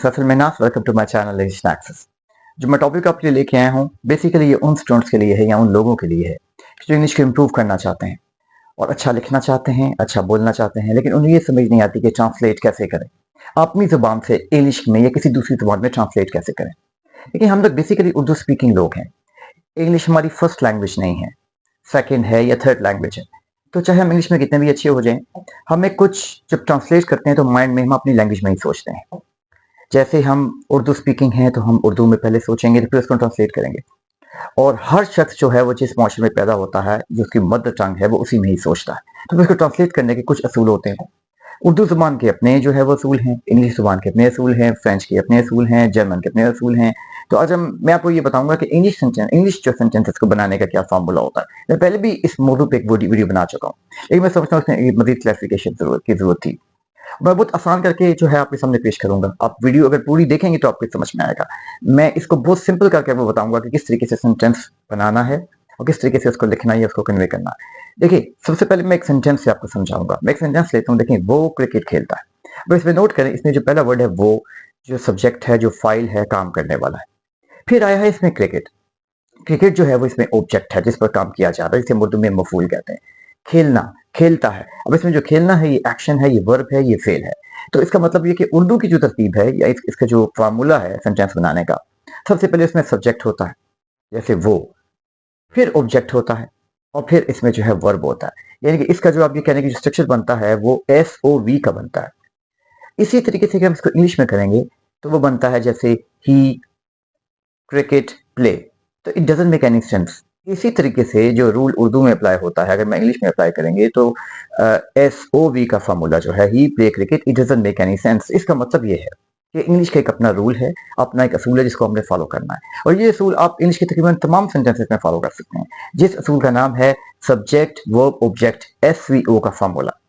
Welcome to my channel English access. जो मैं topic आपके लिए लेके आया हूँ बेसिकली ये उन स्टूडेंट्स के लिए है या उन लोगों के लिए है जो इंग्लिश को इम्प्रूव करना चाहते हैं और अच्छा लिखना चाहते हैं, अच्छा बोलना चाहते हैं, लेकिन उन्हें ये समझ नहीं आती कि ट्रांसलेट कैसे करें, अपनी जुबान से इंग्लिश में या किसी दूसरी जुबान में ट्रांसलेट कैसे करें। देखिए, हम लोग बेसिकली उर्दू स्पीकिंग लोग हैं। इंग्लिश हमारी फर्स्ट लैंग्वेज नहीं है, सेकेंड है या थर्ड लैंग्वेज है। तो चाहे हम इंग्लिश में कितने भी अच्छे हो जाएं, हमें कुछ जब ट्रांसलेट करते हैं तो माइंड में हम अपनी लैंग्वेज में ही सोचते हैं। जैसे हम उर्दू स्पीकिंग हैं तो हम उर्दू में पहले सोचेंगे तो फिर उसको ट्रांसलेट करेंगे। और हर शख्स जो है वो जिस माशरे में पैदा होता है, जो उसकी मदर टंग है, वो उसी में ही सोचता है। तो उसको ट्रांसलेट करने के कुछ असूल होते हैं। उर्दू जुबान के अपने जो है वो असूल हैं, इंग्लिश जुबान के अपने असूल हैं, फ्रेंच के अपने असूल हैं, जर्मन के अपने असूल हैं। तो आज मैं आपको ये बताऊंगा कि इंग्लिश जो सेंटेंसेस को बनाने का क्या फार्मूला होता है। मैं पहले भी इस मौजूद पे एक वीडियो बना चुका हूँ, लेकिन मैं समझता हूँ उसमें मजीद क्लैरिफिकेशन की जरूरत थी। मैं बहुत आसान करके जो है आपके सामने पेश करूंगा। आप वीडियो अगर पूरी देखेंगे तो आपको समझ में आएगा। मैं इसको बहुत सिंपल करके आपको बताऊंगा कि किस तरीके से सेंटेंस बनाना है और किस तरीके से उसको लिखना है या उसको कन्वे करना है। देखिए, सबसे पहले मैं एक सेंटेंस से आपको समझाऊंगा। मैं एक सेंटेंस लेता हूँ। देखिए, वो क्रिकेट खेलता है। अब इसमें नोट करें, इसमें जो पहला वर्ड है वो, जो सब्जेक्ट है, जो फाइल है, काम करने वाला है। फिर आया है इसमें क्रिकेट। क्रिकेट जो है वो इसमें ऑब्जेक्ट है जिस पर काम किया जा रहा है, जिसे हम उर्दू में मफूल कहते हैं। खेलना, खेलता है। अब इसमें जो खेलना है ये एक्शन है, ये वर्ब है, ये फेल है। तो इसका मतलब ये कि उर्दू की जो तरतीब है या इसका जो फार्मूला है सेंटेंस बनाने का, सबसे पहले इसमें सब्जेक्ट होता है जैसे वो, फिर ऑब्जेक्ट होता है और फिर इसमें जो है वर्ब होता है। यानी कि इसका जो आप ये कहने की जो स्ट्रक्चर बनता है वो SOV का बनता है। इसी तरीके से अगर हम इसको इंग्लिश में करेंगे तो वो बनता है जैसे ही क्रिकेट प्ले। तो it doesn't make any sense. इसी तरीके से जो रूल उर्दू में अप्लाई होता है अगर मैं इंग्लिश में अप्लाई करेंगे तो SOV का फार्मूला जो है ही play cricket, it doesn't make any sense. इसका मतलब ये है कि इंग्लिश का एक अपना रूल है, अपना एक असूल है जिसको हमने फॉलो करना है। और ये असूल आप इंग्लिश के तकरीबन तमाम सेंटेंसेस में फॉलो कर सकते हैं, जिस असूल का नाम है सब्जेक्ट वर्ब ऑब्जेक्ट SVO का फार्मूला।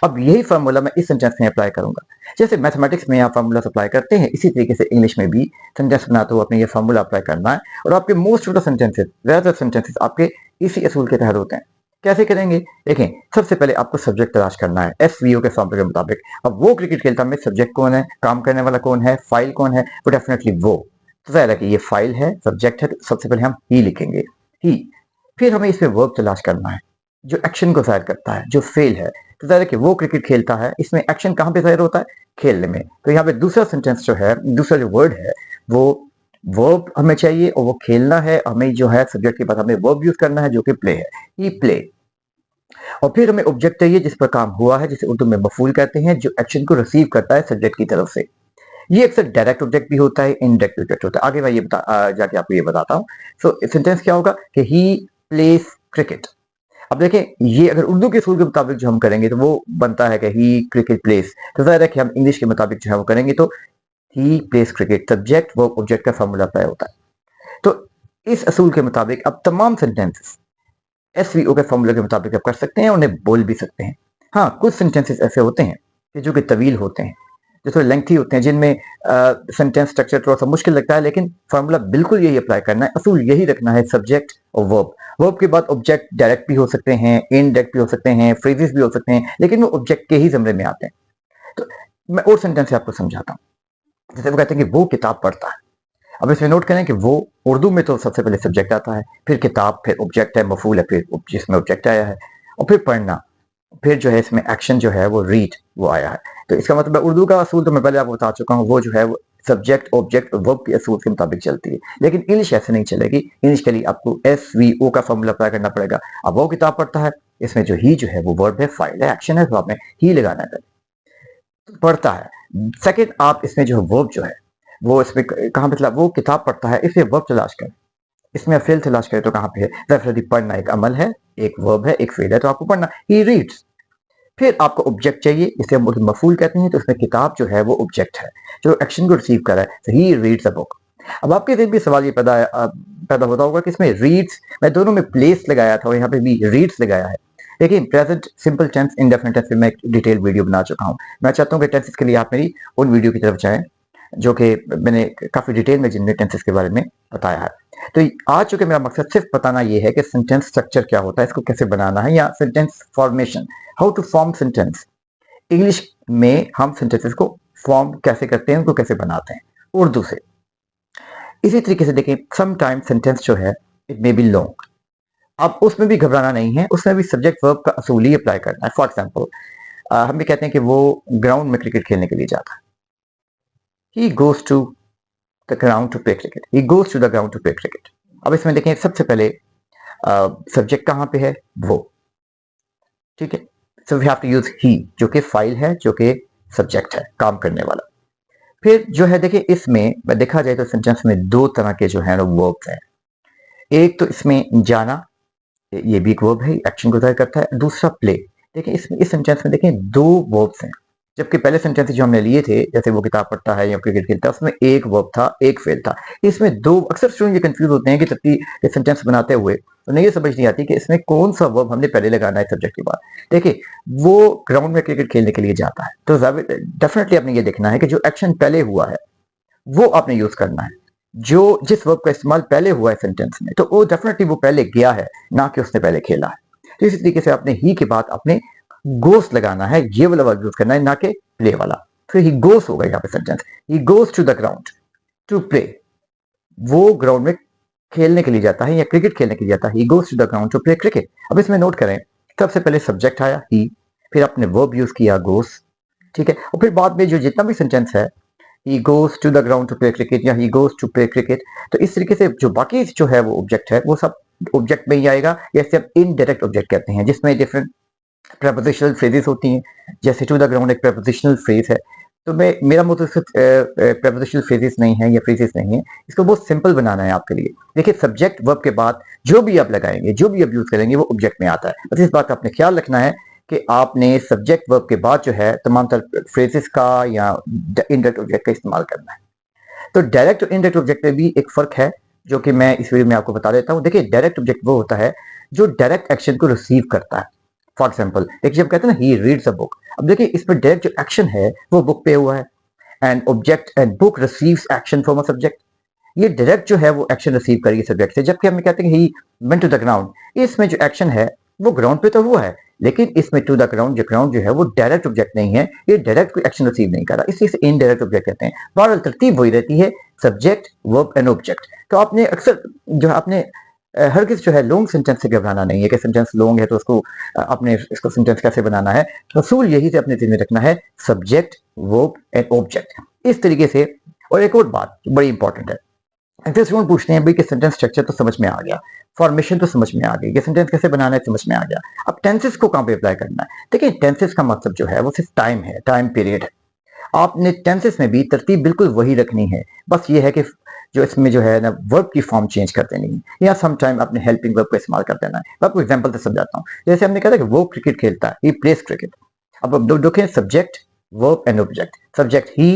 अब यही फार्मूला मैं इस सेंटेंस में अप्लाई करूंगा। जैसे मैथमेटिक्स में आप फार्मूला अप्लाई करते हैं, इसी तरीके से इंग्लिश में भी सेंटेंस बनाते हुए अपने ये फार्मूला अप्लाई करना है। और आपके मोस्ट ऑफ द सेंटेंसेस, ज्यादातर सेंटेंसेस आपके इसी असूल के तहत होते हैं। कैसे करेंगे? देखें, सबसे पहले आपको सब्जेक्ट तलाश करना है SVO के फार्मूले के मुताबिक। अब वो क्रिकेट खेलता में सब्जेक्ट कौन है, काम करने वाला कौन है, फाइल कौन है? वो डेफिनेटली वो। तो जाहिर है कि ये फाइल है, सब्जेक्ट है, तो सबसे पहले हम ही लिखेंगे, ही। फिर हमें इसमें वर्ब तलाश करना है जो एक्शन को जाहिर करता है, जो फेल है। तो जाहिर है कि वो क्रिकेट खेलता है, इसमें एक्शन कहाँ पे जाहिर होता है? खेलने में। तो यहाँ पे दूसरा सेंटेंस जो है, दूसरा जो वर्ड है वो वर्ब हमें चाहिए और वो खेलना है। हमें जो है सब्जेक्ट के बाद हमें वर्ब यूज करना है जो कि प्ले है, ही प्ले। और फिर हमें ऑब्जेक्ट चाहिए जिस पर काम हुआ है, जिसे उर्दू में मफूल कहते हैं, जो एक्शन को रिसीव करता है सब्जेक्ट की तरफ से। ये अक्सर डायरेक्ट ऑब्जेक्ट भी होता है, इनडायरेक्ट ऑब्जेक्ट होता है। आगे मैं ये जाके आपको ये बताता हूँ। सो सेंटेंस क्या होगा कि ही प्लेस क्रिकेट। अब देखें, ये अगर उर्दू के असूल के मुताबिक जो हम करेंगे तो वो बनता है कि ही क्रिकेट प्लेस। तो जाहिर है कि हम इंग्लिश के मुताबिक जो है वो करेंगे तो ही प्लेस क्रिकेट, सब्जेक्ट वो ऑब्जेक्ट का फार्मूला अप्लाई होता है। तो इस असूल के मुताबिक अब तमाम सेंटेंसेस SVO के फार्मूले के मुताबिक आप कर सकते हैं, उन्हें बोल भी सकते हैं। हाँ, कुछ सेंटेंसेस ऐसे होते हैं कि जो कि तवील होते हैं, जो थोड़े लेंथी होते हैं, जिनमें सेंटेंस स्ट्रक्चर थोड़ा सा मुश्किल लगता है, लेकिन फार्मूला बिल्कुल यही अप्लाई करना है, असूल यही रखना है, सब्जेक्ट और वर्ब। वर्ब के बाद ऑब्जेक्ट डायरेक्ट भी हो सकते हैं, इनडायरेक्ट भी हो सकते हैं, फ्रेजेस भी हो सकते हैं, लेकिन वो ऑब्जेक्ट के ही जमरे में आते हैं। तो मैं और सेंटेंस आपको समझाता हूँ। जैसे वो कहते हैं कि वो किताब पढ़ता है। अब इसमें नोट करें कि वो उर्दू में तो सबसे पहले सब्जेक्ट आता है, फिर किताब, फिर ऑब्जेक्ट है, मफूल है, फिर जिसमें ऑब्जेक्ट आया है, और फिर पढ़ना, फिर जो है इसमें एक्शन जो है वो रीड वो आया है। तो इसका मतलब है उर्दू का असूल तो मैं पहले आपको बता चुका हूँ, वो जो है वो सब्जेक्ट ऑब्जेक्ट और वर्ब के असूल के मुताबिक चलती है। लेकिन इंग्लिश ऐसे नहीं चलेगी। इंग्लिश के लिए आपको SVO का फॉर्मूला अप्लाई करना पड़ेगा। अब वो किताब पढ़ता है, इसमें जो ही जो है वो वर्ब है, फाइल है, एक्शन है, तो आपने ही लगाना है। तो पढ़ता है। सेकेंड, आप इसमें जो वर्ब जो है वो इसमें कहाँ पे वो किताब पढ़ता है, इसमें वर्ब तलाश करें। इसमें फेल तलाश करें तो कहाँ पे है? डेफिनेटली पढ़ना एक अमल है, एक वर्ब है, एक फेल है, तो आपको पढ़ना, ही रीड्स। फिर आपको ऑब्जेक्ट चाहिए, इसे हम मफूल कहते हैं। तो इसमें किताब जो है वो ऑब्जेक्ट है जो एक्शन को रिसीव कर रहा है, तो ही रीड्स अ बुक। अब आपके दिल भी सवाल ये पैदा होता होगा कि इसमें रीड्स, मैं दोनों में प्लेस लगाया था और यहाँ पे भी रीड्स लगाया है। लेकिन present simple tense, indefinite tense पे मैं एक डिटेल वीडियो बना चुका हूँ। मैं चाहता हूँ कि टेंसेस के लिए आप मेरी उन वीडियो की तरफ जाएं जो कि मैंने काफी डिटेल में जिनमें टेंसेस के बारे में बताया है। तो आज चूंकि मेरा मकसद सिर्फ बताना ये है कि सेंटेंस स्ट्रक्चर क्या होता है, इसको कैसे बनाना है, या sentence formation, how to form sentence. English में हम सेंटेंसेस को फॉर्म कैसे करते हैं, उनको कैसे बनाते हैं उर्दू से। इसी तरीके से देखें, समटाइम सेंटेंस जो है इट मे बी लॉन्ग, अब उसमें भी घबराना नहीं है, उसमें भी सब्जेक्ट वर्ब का असूल ही अप्लाई करना है। फॉर एग्जाम्पल, हम भी कहते हैं कि वो ग्राउंड में क्रिकेट खेलने के लिए जाता है, he goes to the ground to play cricket, he goes to the ground to play cricket. अब इसमें देखें, सबसे पहले सब्जेक्ट कहाँ पे है, वो, ठीक है, so we have to use he, जो कि फाइल है, जो कि सब्जेक्ट है, काम करने वाला। फिर जो है देखिए, इसमें देखा जाए तो सेंटेंस में दो तरह के जो है ना वर्ब्स हैं। एक तो इसमें जाना, ये भी एक वर्ब है, एक्शन को जाहिर करता है। दूसरा प्ले। देखिए इसमें, इस सेंटेंस में देखें दो वर्ब्स हैं, जबकि पहले सेंटेंस जो हमने लिए थे, जैसे वो किताब पढ़ता है या क्रिकेट खेलता है, उसमें एक वर्ब था, एक फेल था। इसमें दो, अक्सर स्टूडेंट ये कंफ्यूज होते हैं कि तब सेंटेंस बनाते हुए उन्हें ये समझ नहीं आती कि इसमें कौन सा वर्ब हमने पहले लगाना है सब्जेक्ट के बाद। देखिए, वो ग्राउंड में क्रिकेट खेलने के लिए जाता है, तो डेफिनेटली आपने ये देखना है कि जो एक्शन पहले हुआ है वो आपने यूज करना है। जो जिस वर्ब का इस्तेमाल पहले हुआ है सेंटेंस में, तो वो डेफिनेटली वो पहले गया है, ना कि उसने पहले खेला है। तो इसी तरीके से आपने ही के बाद आपने गोस लगाना है, ये वाला वर्ब यूज करना है, ना कि प्ले वाला। तो ही गोस होगा यहाँ पे sentence, he goes to the ground to play, वो ग्राउंड में खेलने के लिए जाता है या क्रिकेट खेलने के लिए जाता है, he goes to the ground to play cricket. अब इसमें नोट करें, सबसे पहले सब्जेक्ट आया ही, फिर आपने वर्ब यूज किया गोस, ठीक है, और फिर बाद में जो जितना भी सेंटेंस है, he goes to the ground to play cricket या he goes to play cricket, तो इस तरीके से जो बाकी जो है वो ऑब्जेक्ट है, वो सब ऑब्जेक्ट में ही आएगा, या इसे आप इनडायरेक्ट ऑब्जेक्ट कहते हैं, जिसमें डिफरेंट प्रपोजिशनल फ्रेजेस होती हैं। जैसे टू द ग्राउंड एक प्रपोजिशनल फ्रेज है, तो मैं, मेरा मतलब सिर्फ प्रपोजिशनल फ्रेजेस नहीं है या फ्रेजेस नहीं है, इसको बहुत सिंपल बनाना है आपके लिए। देखिए, सब्जेक्ट वर्ब के बाद जो भी आप लगाएंगे, जो भी आप यूज करेंगे, वो ऑब्जेक्ट में आता है। बस इस बात का आपने ख्याल रखना है कि आपने सब्जेक्ट वर्ब के बाद जो है तमाम तरह फ्रेजेस का या इनडायरेक्ट ऑब्जेक्ट का इस्तेमाल करना है। तो डायरेक्ट और इनडायरेक्ट ऑब्जेक्ट में भी एक फर्क है, जो कि मैं इस वीडियो में आपको बता देता हूं। देखिए, डायरेक्ट ऑब्जेक्ट वो होता है जो डायरेक्ट एक्शन को रिसीव करता है। फॉर एग्जाम्पल, देखिए, जब कहते हैं ना ही रीड्स अ बुक, अब देखिए इसमें डायरेक्ट जो एक्शन है वो बुक पे हुआ है, and object and book receives action from a subject. ये डायरेक्ट जो है वो एक्शन रिसीव करेगी सब्जेक्ट से। जबकि हम कहते हैं he went to the ground, इसमें जो एक्शन है वो ग्राउंड पे तो हुआ है, लेकिन इसमें टू द ग्राउंड जो है वो डायरेक्ट ऑब्जेक्ट नहीं है, ये डायरेक्ट कोई एक्शन रिसीव नहीं कर रहा, इसलिए इसे इनडायरेक्ट ऑब्जेक्ट कहते हैं। बहरहाल तरतीब वही रहती है, सब्जेक्ट वर्ब एंड ऑब्जेक्ट। तो आपने अक्सर जो है आपने हरगिज़ जो है लॉन्ग सेंटेंस से घबराना नहीं है कि सेंटेंस लॉन्ग है तो उसको आपने इसको सेंटेंस कैसे बनाना है। रसूल यही से अपने दिल में रखना है, सब्जेक्ट वर्ब एंड ऑब्जेक्ट, इस तरीके से। और एक और बात बड़ी इंपॉर्टेंट है, फिर स्टूडेंट पूछते हैं भाई कि सेंटेंस स्ट्रक्चर तो समझ में आ गया, फॉर्मेशन तो समझ में आ गई, कि सेंटेंस कैसे बनाना है समझ में आ गया, अब टेंसेस को कहां पे अप्लाई करना है। देखिए, टेंसेस का मतलब जो है वो सिर्फ टाइम है, टाइम पीरियड है। आपने टेंसेस में भी तरतीब बिल्कुल वही रखनी है, बस ये है कि जो इसमें जो है ना वर्ब की फॉर्म चेंज कर देनी है, या सम टाइम अपने हेल्पिंग वर्ब को इस्तेमाल कर देना है। मैं आपको एग्जांपल से समझाता हूँ। जैसे हमने कहा था कि वो क्रिकेट खेलता है, ही प्लेस क्रिकेट। अब देखें, subject verb and object, subject he,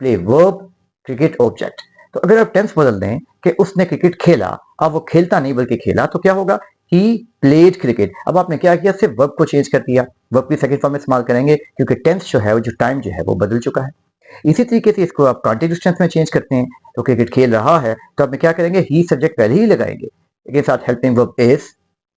play verb, cricket object. तो अगर आप टेंस बदल दें कि उसने क्रिकेट खेला, अब वो खेलता नहीं बल्कि खेला, तो क्या होगा, ही प्लेड क्रिकेट। अब आपने क्या किया, सिर्फ वर्ब को चेंज कर दिया, वर्ब की सेकंड फॉर्म में इस्तेमाल करेंगे, क्योंकि टेंस जो है वो, जो टाइम जो है वो बदल चुका है। इसी तरीके से इसको आप कंटीन्यूअस टेंस में चेंज करते हैं, तो क्रिकेट खेल रहा है, तो आप क्या करेंगे, ही सब्जेक्ट पहले ही लगाएंगे, इसके साथ हेल्पिंग वर्ब इज,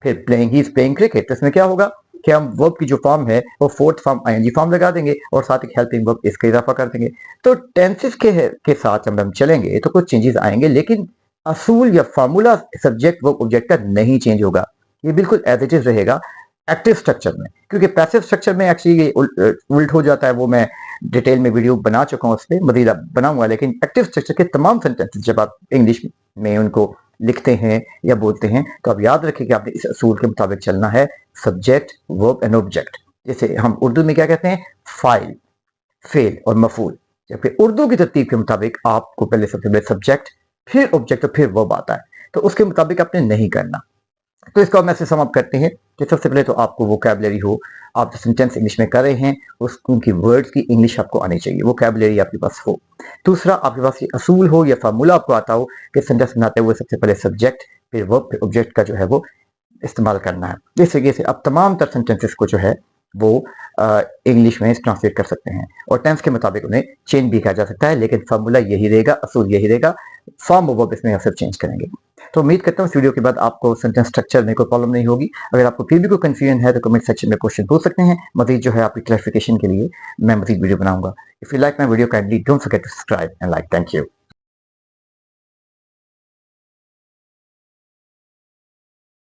फिर playing, he is playing cricket. तो इसमें क्या होगा कि हम वर्ब की जो फॉर्म है वो फोर्थ फॉर्म आईएनजी फॉर्म लगा देंगे, और साथ एक हेल्पिंग वर्ब इसका इजाफा कर देंगे। तो टेंसेस के साथ जब हम चलेंगे तो कुछ चेंजेस आएंगे, लेकिन असूल या फार्मूला सब्जेक्ट वर्ब ऑब्जेक्ट का नहीं चेंज होगा, ये बिल्कुल एज इट इज रहेगा एक्टिव स्ट्रक्चर में। क्योंकि पैसिव स्ट्रक्चर में एक्चुअली ये उल्ट हो जाता है, वो मैं डिटेल में वीडियो बना चुका हूँ, उस पर मजीद बनाऊंगा। लेकिन एक्टिव स्ट्रक्चर के तमाम सेंटेंसेस जब आप इंग्लिश में उनको लिखते हैं या बोलते हैं, तो आप याद रखें कि आपने इस असूल के मुताबिक चलना है, सब्जेक्ट वर्ब एंड ऑब्जेक्ट। जैसे हम उर्दू में क्या कहते हैं, फाइल, फेल और मफूल, जबकि उर्दू की तरतीब के मुताबिक आपको पहले सबसे पहले सब्जेक्ट, फिर ऑब्जेक्ट और फिर वर्ब आता है, तो उसके मुताबिक आपने नहीं करना। तो इसको हम ऐसे समाप्त करते हैं कि सबसे पहले तो आपको वोकैबुलरी हो, आप जो सेंटेंस इंग्लिश में कर रहे हैं उनकी वर्ड्स की इंग्लिश आपको आनी चाहिए, वोकैबुलरी आपके पास हो। दूसरा, आपके पास ये असूल हो या फार्मूला आपको आता हो कि सेंटेंस बनाते हुए सबसे पहले सब्जेक्ट, फिर वर्ब, फिर ऑब्जेक्ट का जो है वो इस्तेमाल करना है। इस तरीके से आप तमाम तर सेंटेंसेस को जो है वो इंग्लिश में ट्रांसलेट कर सकते हैं और टेंस के मुताबिक उन्हें चेंज भी किया जा सकता है, लेकिन फार्मूला यही रहेगा, असूल यही रहेगा, फॉर्म ऑफ वर्ब इसमें सिर्फ चेंज करेंगे। तो उम्मीद करता हूँ इस वीडियो के बाद आपको सेंटेंस स्ट्रक्चर में कोई प्रॉब्लम नहीं होगी। अगर आपको फिर भी कोई कंफ्यूजन है तो कमेंट सेक्शन में क्वेश्चन पूछ सकते हैं। मजीद जो है आपकी क्लैरिफिकेशन के लिए मैं मजीद वीडियो बनाऊंगा। If you like my video kindly don't forget to subscribe and like. Thank you.